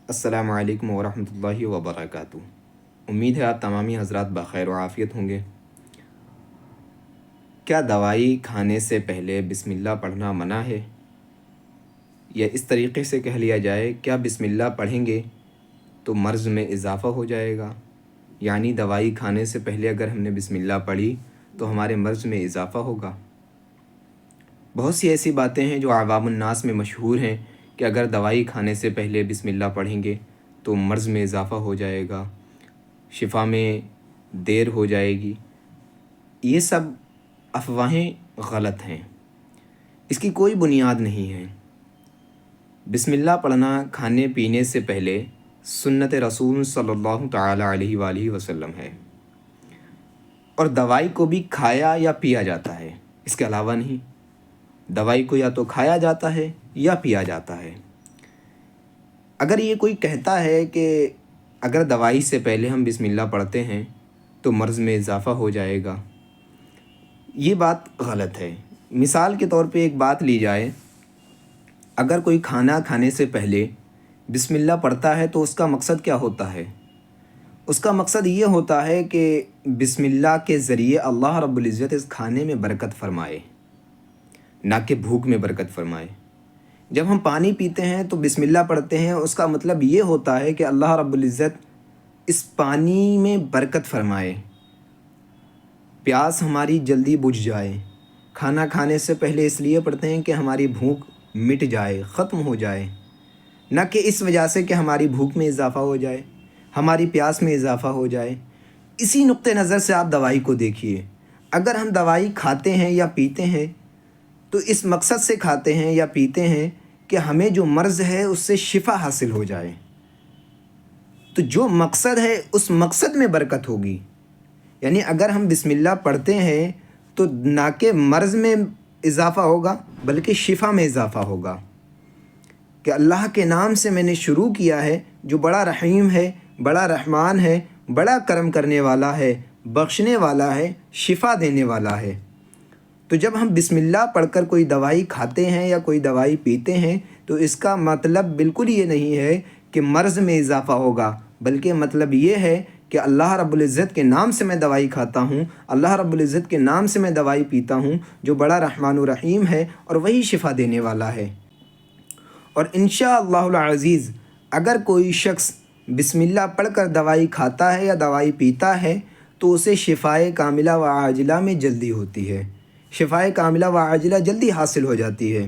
السلام علیکم ورحمۃ اللہ وبرکاتہ۔ امید ہے آپ تمامی حضرات بخیر و عافیت ہوں گے۔ کیا دوائی کھانے سے پہلے بسم اللہ پڑھنا منع ہے؟ یا اس طریقے سے کہہ لیا جائے، کیا بسم اللہ پڑھیں گے تو مرض میں اضافہ ہو جائے گا؟ یعنی دوائی کھانے سے پہلے اگر ہم نے بسم اللہ پڑھی تو ہمارے مرض میں اضافہ ہوگا۔ بہت سی ایسی باتیں ہیں جو عوام الناس میں مشہور ہیں کہ اگر دوائی کھانے سے پہلے بسم اللہ پڑھیں گے تو مرض میں اضافہ ہو جائے گا، شفا میں دیر ہو جائے گی۔ یہ سب افواہیں غلط ہیں، اس کی کوئی بنیاد نہیں ہے۔ بسم اللہ پڑھنا کھانے پینے سے پہلے سنت رسول صلی اللہ تعالی علیہ وآلہ وسلم ہے، اور دوائی کو بھی کھایا یا پیا جاتا ہے، اس کے علاوہ نہیں۔ دوائی کو یا تو کھایا جاتا ہے یا پیا جاتا ہے۔ اگر یہ کوئی کہتا ہے کہ اگر دوائی سے پہلے ہم بسم اللہ پڑھتے ہیں تو مرض میں اضافہ ہو جائے گا، یہ بات غلط ہے۔ مثال کے طور پہ ایک بات لی جائے، اگر کوئی کھانا کھانے سے پہلے بسم اللہ پڑھتا ہے تو اس کا مقصد کیا ہوتا ہے؟ اس کا مقصد یہ ہوتا ہے کہ بسم اللہ کے ذریعے اللہ رب العزت اس کھانے میں برکت فرمائے، نہ کہ بھوک میں برکت فرمائے۔ جب ہم پانی پیتے ہیں تو بسم اللہ پڑھتے ہیں، اس کا مطلب یہ ہوتا ہے کہ اللہ رب العزت اس پانی میں برکت فرمائے، پیاس ہماری جلدی بجھ جائے۔ کھانا کھانے سے پہلے اس لیے پڑھتے ہیں کہ ہماری بھوک مٹ جائے، ختم ہو جائے، نہ کہ اس وجہ سے کہ ہماری بھوک میں اضافہ ہو جائے، ہماری پیاس میں اضافہ ہو جائے۔ اسی نقطہ نظر سے آپ دوائی کو دیکھیے۔ اگر ہم دوائی کھاتے ہیں یا پیتے ہیں تو اس مقصد سے کھاتے ہیں یا پیتے ہیں کہ ہمیں جو مرض ہے اس سے شفا حاصل ہو جائے، تو جو مقصد ہے اس مقصد میں برکت ہوگی۔ یعنی اگر ہم بسم اللہ پڑھتے ہیں تو نہ کہ مرض میں اضافہ ہوگا بلکہ شفا میں اضافہ ہوگا، کہ اللہ کے نام سے میں نے شروع کیا ہے جو بڑا رحیم ہے، بڑا رحمان ہے، بڑا کرم کرنے والا ہے، بخشنے والا ہے، شفا دینے والا ہے۔ تو جب ہم بسم اللہ پڑھ کر کوئی دوائی کھاتے ہیں یا کوئی دوائی پیتے ہیں تو اس کا مطلب بالکل یہ نہیں ہے کہ مرض میں اضافہ ہوگا، بلکہ مطلب یہ ہے کہ اللہ رب العزت کے نام سے میں دوائی کھاتا ہوں، اللہ رب العزت کے نام سے میں دوائی پیتا ہوں جو بڑا رحمان و رحیم ہے اور وہی شفا دینے والا ہے۔ اور انشاءاللہ العزیز اگر کوئی شخص بسم اللہ پڑھ کر دوائی کھاتا ہے یا دوائی پیتا ہے تو اسے شفائے کاملہ و عاجلہ میں جلدی ہوتی ہے، شفائے کاملہ و عاجلہ جلدی حاصل ہو جاتی ہے۔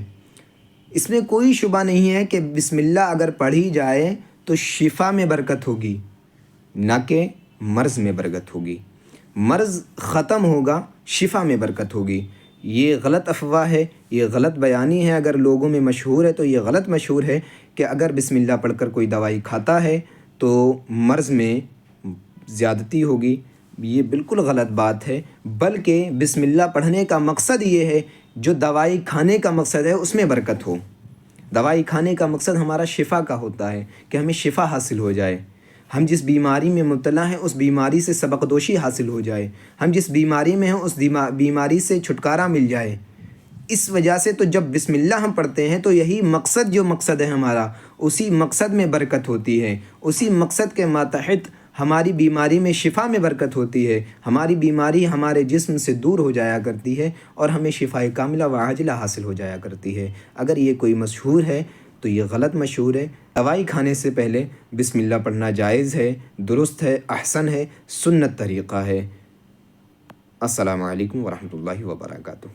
اس میں کوئی شبہ نہیں ہے کہ بسم اللہ اگر پڑھی جائے تو شفا میں برکت ہوگی، نہ کہ مرض میں برکت ہوگی۔ مرض ختم ہوگا، شفا میں برکت ہوگی۔ یہ غلط افواہ ہے، یہ غلط بیانی ہے۔ اگر لوگوں میں مشہور ہے تو یہ غلط مشہور ہے کہ اگر بسم اللہ پڑھ کر کوئی دوائی کھاتا ہے تو مرض میں زیادتی ہوگی۔ یہ بالکل غلط بات ہے، بلکہ بسم اللہ پڑھنے کا مقصد یہ ہے جو دوائی کھانے کا مقصد ہے اس میں برکت ہو۔ دوائی کھانے کا مقصد ہمارا شفا کا ہوتا ہے کہ ہمیں شفا حاصل ہو جائے، ہم جس بیماری میں مبتلا ہیں اس بیماری سے سبکدوشی حاصل ہو جائے، ہم جس بیماری میں ہیں اس بیماری سے چھٹکارا مل جائے۔ اس وجہ سے تو جب بسم اللہ ہم پڑھتے ہیں تو یہی مقصد جو مقصد ہے ہمارا، اسی مقصد میں برکت ہوتی ہے، اسی مقصد کے ماتحت ہماری بیماری میں شفا میں برکت ہوتی ہے، ہماری بیماری ہمارے جسم سے دور ہو جایا کرتی ہے اور ہمیں شفائے کاملہ و عاجلہ حاصل ہو جایا کرتی ہے۔ اگر یہ کوئی مشہور ہے تو یہ غلط مشہور ہے۔ دوائی کھانے سے پہلے بسم اللہ پڑھنا جائز ہے، درست ہے، احسن ہے، سنت طریقہ ہے۔ السلام علیکم ورحمۃ اللہ وبرکاتہ۔